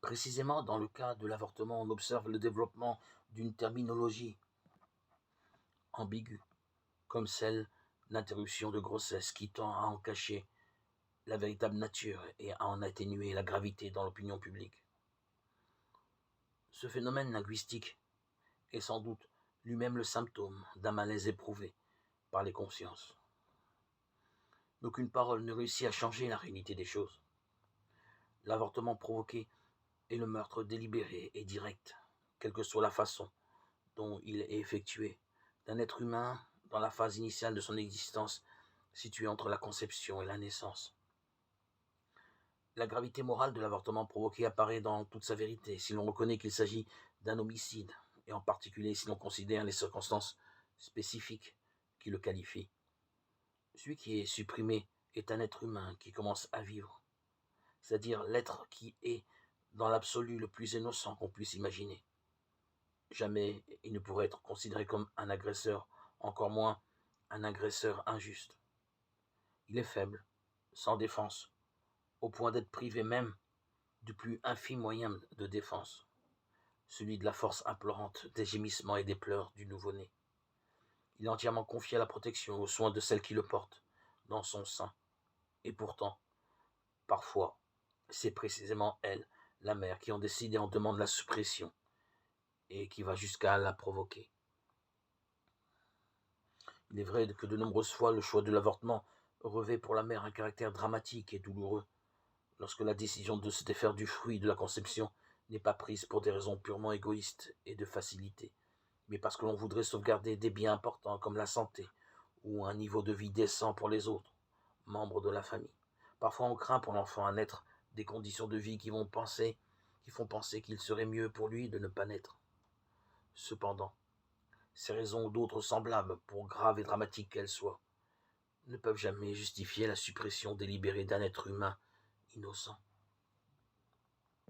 Précisément, dans le cas de l'avortement, on observe le développement d'une terminologie ambiguë, comme celle d'interruption de grossesse, qui tend à en cacher la véritable nature et à en atténuer la gravité dans l'opinion publique. Ce phénomène linguistique est sans doute lui-même le symptôme d'un malaise éprouvé par les consciences. D'aucune parole ne réussit à changer la réalité des choses. L'avortement provoqué est le meurtre délibéré et direct, quelle que soit la façon dont il est effectué, d'un être humain dans la phase initiale de son existence, située entre la conception et la naissance. La gravité morale de l'avortement provoqué apparaît dans toute sa vérité si l'on reconnaît qu'il s'agit d'un homicide, et en particulier si l'on considère les circonstances spécifiques qui le qualifient. Celui qui est supprimé est un être humain qui commence à vivre, c'est-à-dire l'être qui est dans l'absolu le plus innocent qu'on puisse imaginer. Jamais il ne pourrait être considéré comme un agresseur, encore moins un agresseur injuste. Il est faible, sans défense, au point d'être privé même du plus infime moyen de défense, celui de la force implorante des gémissements et des pleurs du nouveau-né. Il est entièrement confié à la protection, aux soins de celle qui le porte dans son sein. Et pourtant, parfois, c'est précisément elle, la mère, qui en décide et en demande la suppression, et qui va jusqu'à la provoquer. Il est vrai que de nombreuses fois, le choix de l'avortement revêt pour la mère un caractère dramatique et douloureux, lorsque la décision de se défaire du fruit de la conception n'est pas prise pour des raisons purement égoïstes et de facilité, mais parce que l'on voudrait sauvegarder des biens importants comme la santé ou un niveau de vie décent pour les autres membres de la famille. Parfois, on craint pour l'enfant à naître des conditions de vie qui font penser qu'il serait mieux pour lui de ne pas naître. Cependant, ces raisons ou d'autres semblables, pour graves et dramatiques qu'elles soient, ne peuvent jamais justifier la suppression délibérée d'un être humain innocent.